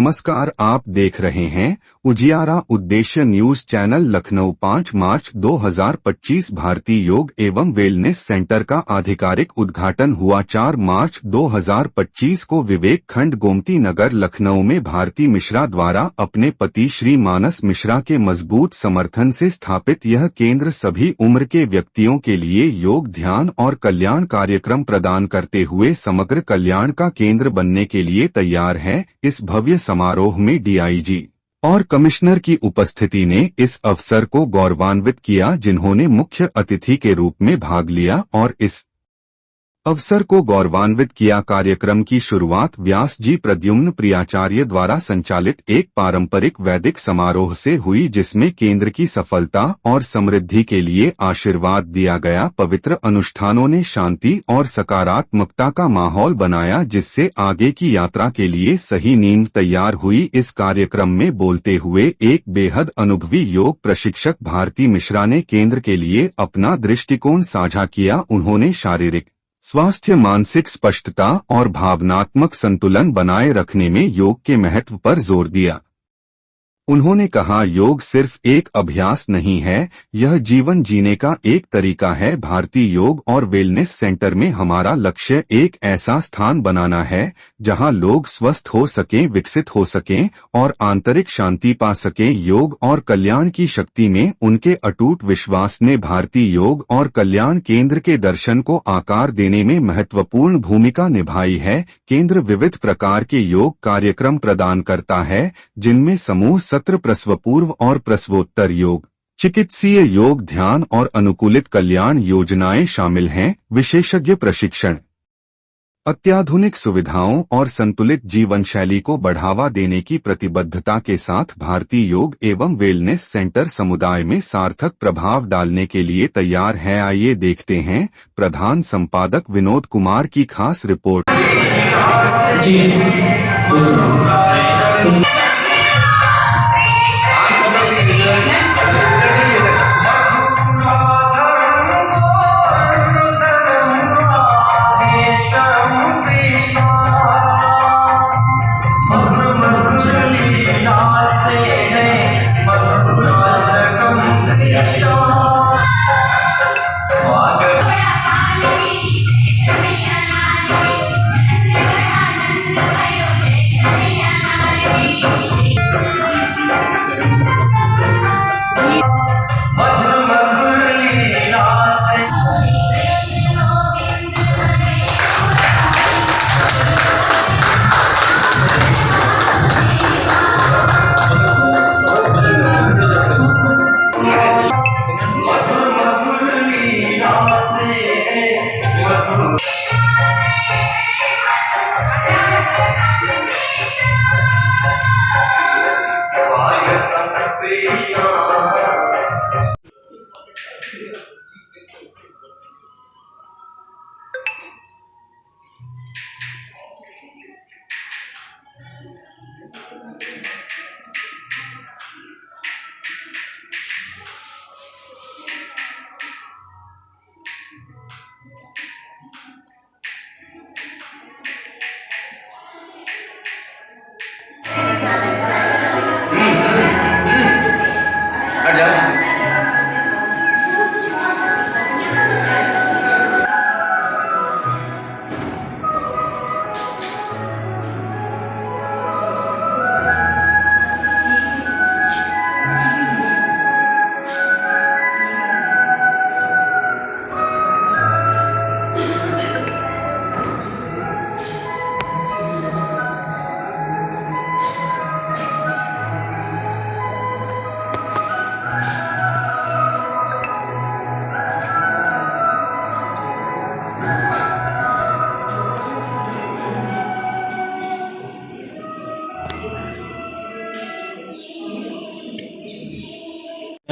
नमस्कार, आप देख रहे हैं उजियारा उद्देश्य न्यूज चैनल लखनऊ। 5 मार्च 2025 भारतीय योग एवं वेलनेस सेंटर का आधिकारिक उद्घाटन हुआ। 4 मार्च 2025 को विवेक खंड गोमती नगर लखनऊ में भारती मिश्रा द्वारा अपने पति श्री मानस मिश्रा के मजबूत समर्थन से स्थापित यह केंद्र सभी उम्र के व्यक्तियों के लिए योग, ध्यान और कल्याण कार्यक्रम प्रदान करते हुए समग्र कल्याण का केंद्र बनने के लिए तैयार है। इस भव्य समारोह में डीआईजी और कमिश्नर की उपस्थिति ने इस अवसर को गौरवान्वित किया, जिन्होंने मुख्य अतिथि के रूप में भाग लिया और इस अवसर को गौरवान्वित किया। कार्यक्रम की शुरुआत व्यास जी प्रद्युम्न प्रियाचार्य द्वारा संचालित एक पारंपरिक वैदिक समारोह से हुई, जिसमें केंद्र की सफलता और समृद्धि के लिए आशीर्वाद दिया गया। पवित्र अनुष्ठानों ने शांति और सकारात्मकता का माहौल बनाया, जिससे आगे की यात्रा के लिए सही नींव तैयार हुई। इस कार्यक्रम में बोलते हुए एक बेहद अनुभवी योग प्रशिक्षक भारती मिश्रा ने केंद्र के लिए अपना दृष्टिकोण साझा किया। उन्होंने शारीरिक स्वास्थ्य, मानसिक स्पष्टता और भावनात्मक संतुलन बनाए रखने में योग के महत्व पर जोर दिया। उन्होंने कहा, योग सिर्फ एक अभ्यास नहीं है, यह जीवन जीने का एक तरीका है। भारतीय योग और वेलनेस सेंटर में हमारा लक्ष्य एक ऐसा स्थान बनाना है जहां लोग स्वस्थ हो सकें, विकसित हो सकें और आंतरिक शांति पा सकें। योग और कल्याण की शक्ति में उनके अटूट विश्वास ने भारतीय योग और कल्याण केंद्र के दर्शन को आकार देने में महत्वपूर्ण भूमिका निभाई है। केंद्र विविध प्रकार के योग कार्यक्रम प्रदान करता है, जिनमें समूह सत्र, प्रसव पूर्व और प्रसवोत्तर योग, चिकित्सीय योग, ध्यान और अनुकूलित कल्याण योजनाएं शामिल हैं। विशेषज्ञ प्रशिक्षण, अत्याधुनिक सुविधाओं और संतुलित जीवन शैली को बढ़ावा देने की प्रतिबद्धता के साथ भारतीय योग एवं वेलनेस सेंटर समुदाय में सार्थक प्रभाव डालने के लिए तैयार है। आइए देखते हैं प्रधान संपादक विनोद कुमार की खास रिपोर्ट।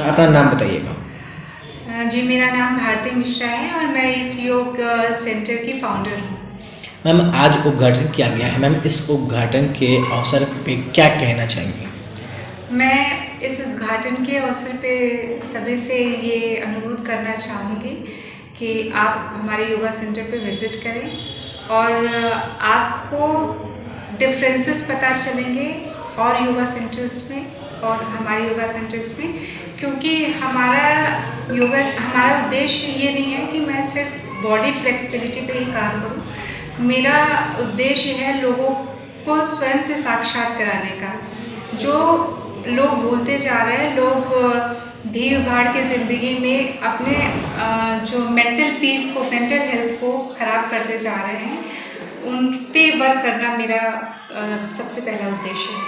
अपना नाम बताइएगा। जी, मेरा नाम भारती मिश्रा है और मैं इस योग सेंटर की फाउंडर हूँ। मैम, आज उद्घाटन किया गया है, मैम इस उद्घाटन के अवसर पे क्या कहना चाहेंगे? मैं इस उद्घाटन के अवसर पे सभी से ये अनुरोध करना चाहूँगी कि आप हमारे योगा सेंटर पे विज़िट करें और आपको डिफरेंसेस पता चलेंगे और योगा सेंटर्स में और हमारे योगा सेंटर्स में, क्योंकि हमारा उद्देश्य ये नहीं है कि मैं सिर्फ बॉडी फ्लेक्सिबिलिटी पे ही काम करूं। मेरा उद्देश्य है लोगों को स्वयं से साक्षात कराने का। जो लोग भूलते जा रहे हैं, लोग भीड़ भाड़ की ज़िंदगी में अपने जो मेंटल पीस को, मेंटल हेल्थ को ख़राब करते जा रहे हैं, उन पे वर्क करना मेरा सबसे पहला उद्देश्य है।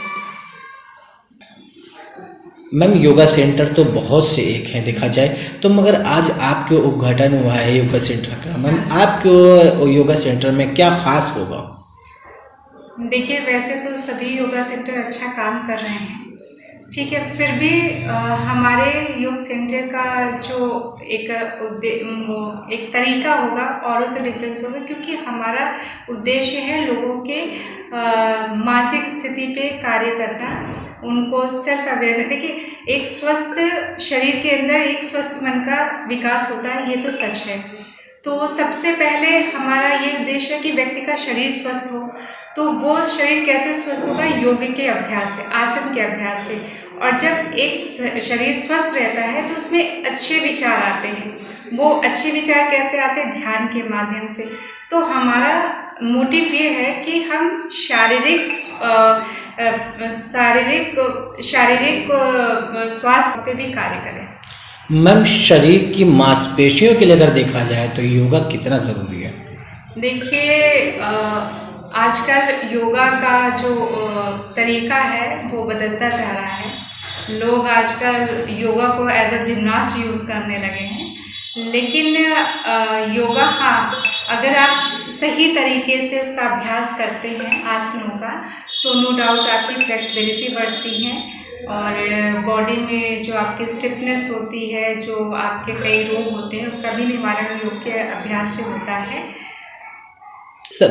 मैम योगा सेंटर तो बहुत से एक हैं देखा जाए तो, मगर आज आपके उद्घाटन हुआ है योगा सेंटर का। मैम आपके योगा सेंटर में क्या ख़ास होगा? देखिए, वैसे तो सभी योगा सेंटर अच्छा काम कर रहे हैं, ठीक है, फिर भी हमारे योग सेंटर का जो एक तरीका होगा औरों से डिफरेंस होगा, क्योंकि हमारा उद्देश्य है लोगों के मानसिक स्थिति पे कार्य करना, उनको सेल्फ अवेयरनेस। देखिए, एक स्वस्थ शरीर के अंदर एक स्वस्थ मन का विकास होता है, ये तो सच है। तो सबसे पहले हमारा ये उद्देश्य है कि व्यक्ति का शरीर स्वस्थ हो। तो वो शरीर कैसे स्वस्थ होगा? योग के अभ्यास से, आसन के अभ्यास से। और जब एक शरीर स्वस्थ रहता है तो उसमें अच्छे विचार आते हैं। वो अच्छे विचार कैसे आते हैं? ध्यान के माध्यम से। तो हमारा मोटिव ये है कि हम शारीरिक स्वास्थ्य पे भी कार्य करें। मैम शरीर की मांसपेशियों के लिए अगर देखा जाए तो योगा कितना ज़रूरी है? देखिए, आजकल योगा का जो तरीका है वो बदलता जा रहा है। लोग आजकल योगा को एज अ जिम्नास्ट यूज़ करने लगे हैं, लेकिन योगा, हाँ, अगर आप सही तरीके से उसका अभ्यास करते हैं आसनों का, तो नो डाउट आपकी फ्लेक्सिबिलिटी बढ़ती है और बॉडी में जो आपकी स्टिफनेस होती है, जो आपके कई रोग होते हैं, उसका भी निवारण योग के अभ्यास से होता है।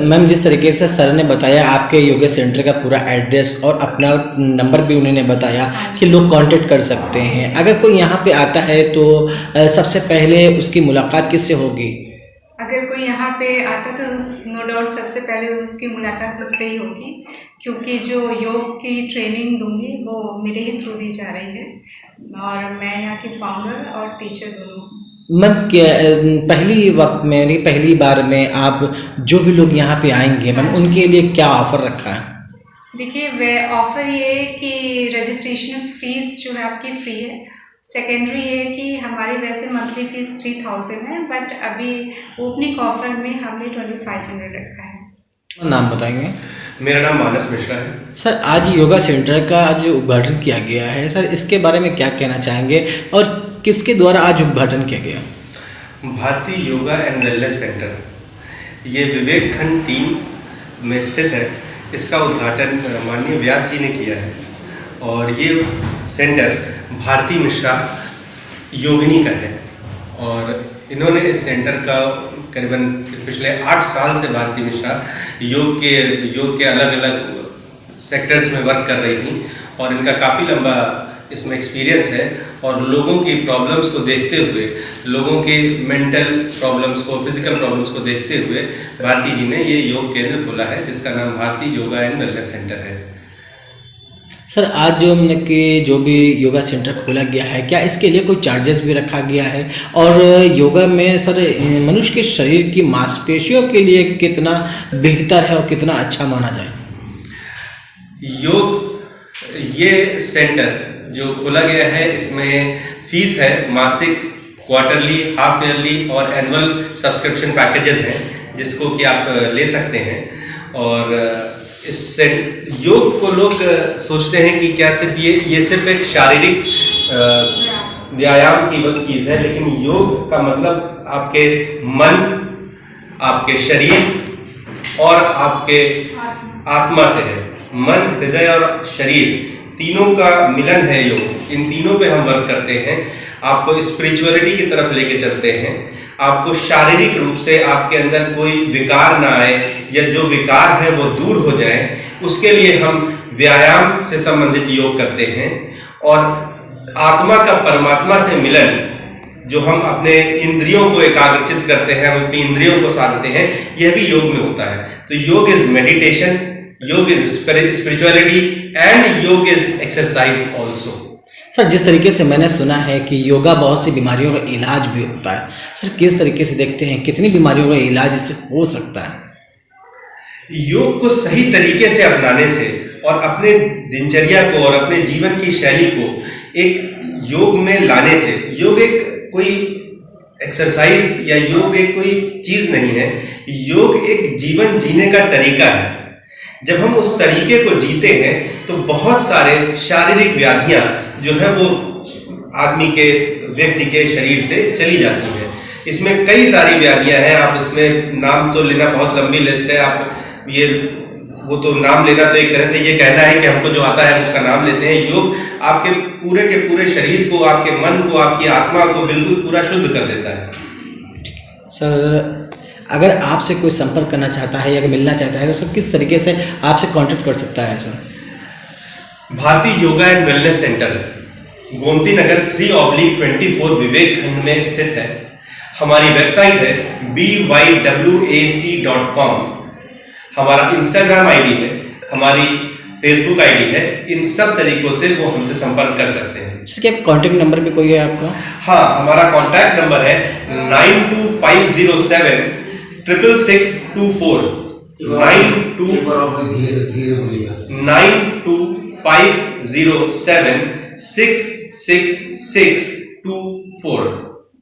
मैम जिस तरीके से सर ने बताया आपके योगा सेंटर का पूरा एड्रेस और अपना नंबर भी उन्होंने बताया कि लोग कांटेक्ट कर सकते हैं। अगर कोई यहाँ पे आता है तो सबसे पहले उसकी मुलाकात किससे होगी? अगर कोई यहाँ पे आता तो नो डाउट सबसे पहले उसकी मुलाकात मुझसे ही होगी, क्योंकि जो योग की ट्रेनिंग दूंगी वो मेरे ही थ्रू दी जा रही है और मैं यहाँ की फाउंडर और टीचर दोनों। मैम पहली बार में आप जो भी लोग यहाँ पे आएंगे मैम उनके लिए क्या ऑफ़र रखा है? देखिए, वह ऑफ़र ये है कि रजिस्ट्रेशन फ़ीस जो है आपकी फ्री है। सेकेंडरी ये है कि हमारी वैसे मंथली फ़ीस 3000 है, बट अभी ओपनिंग ऑफ़र में हमने 2500 रखा है। नाम बताएंगे? मेरा नाम मानस मिश्रा है। सर आज योगा सेंटर का आज उद्घाटन किया गया है, सर इसके बारे में क्या कहना चाहेंगे और किसके द्वारा आज उद्घाटन किया गया? भारतीय योगा एंड वेलनेस सेंटर, ये विवेक खंड 3 में स्थित है। इसका उद्घाटन माननीय व्यास जी ने किया है और ये सेंटर भारती मिश्रा योगिनी का है और इन्होंने इस सेंटर का करीबन पिछले 8 साल से भारती मिश्रा योग के अलग अलग सेक्टर्स में वर्क कर रही थी और इनका काफ़ी लंबा इसमें एक्सपीरियंस है और लोगों की प्रॉब्लम्स को देखते हुए, लोगों के मेंटल प्रॉब्लम्स को, फिजिकल प्रॉब्लम्स को देखते हुए भारती जी ने ये योग केंद्र खोला है जिसका नाम भारतीय योगा एंड वेलनेस सेंटर है। सर आज जो भी योगा सेंटर खोला गया है, क्या इसके लिए कोई चार्जेस भी रखा गया है? और योगा में सर मनुष्य के शरीर की मांसपेशियों के लिए कितना बेहतर है और कितना अच्छा माना जाए? ये सेंटर जो खोला गया है इसमें फीस है मासिक, क्वार्टरली, हाफ ईयरली और एनुअल सब्सक्रिप्शन पैकेजेस हैं जिसको कि आप ले सकते हैं। और इससे योग को लोग सोचते हैं कि क्या सिर्फ ये सिर्फ एक शारीरिक व्यायाम की चीज़ है, लेकिन योग का मतलब आपके मन, आपके शरीर और आपके आत्मा से है। मन, हृदय और शरीर तीनों का मिलन है योग। इन तीनों पे हम वर्क करते हैं, आपको स्पिरिचुअलिटी की तरफ लेके चलते हैं, आपको शारीरिक रूप से आपके अंदर कोई विकार ना आए या जो विकार है वो दूर हो जाए, उसके लिए हम व्यायाम से संबंधित योग करते हैं। और आत्मा का परमात्मा से मिलन, जो हम अपने इंद्रियों को एकाग्रचित करते हैं, हम अपनी इंद्रियों को साधते हैं, यह भी योग में होता है। तो योग इज मेडिटेशन, योग इज स्पिरिचुअलिटी एंड योग इज एक्सरसाइज ऑल्सो। सर जिस तरीके से मैंने सुना है कि योगा बहुत सी बीमारियों का इलाज भी होता है, सर किस तरीके से देखते हैं कितनी बीमारियों का इलाज इससे हो सकता है? योग को सही तरीके से अपनाने से और अपने दिनचर्या को और अपने जीवन की शैली को एक योग में लाने से, योग एक कोई एक्सरसाइज या योग एक कोई चीज नहीं है, योग एक जीवन जीने का तरीका है। जब हम उस तरीके को जीते हैं तो बहुत सारे शारीरिक व्याधियां जो है वो आदमी के, व्यक्ति के शरीर से चली जाती हैं। इसमें कई सारी व्याधियां हैं, आप इसमें नाम तो लेना, बहुत लंबी लिस्ट है, आप ये वो तो नाम लेना तो एक तरह से ये कहना है कि हमको जो आता है उसका नाम लेते हैं। योग आपके पूरे के पूरे शरीर को, आपके मन को, आपकी आत्मा को बिल्कुल पूरा शुद्ध कर देता है। सर अगर आपसे कोई संपर्क करना चाहता है या अगर मिलना चाहता है तो सर किस तरीके से आपसे कांटेक्ट कर सकता है? Sir Bharatiya yoga and wellness centre Gomti Nagar 3/24 Vivek Khand में स्थित है। हमारी वेबसाइट है bywac.com। हमारा इंस्टाग्राम आईडी है, हमारी फेसबुक आईडी है। इन सब तरीकों से वो हमसे संपर्क कर सकते हैं। सर क्या कॉन्टेक्ट नंबर भी कोई है आपका? हाँ, हमारा कॉन्टैक्ट नंबर है 9250766624 9250766624।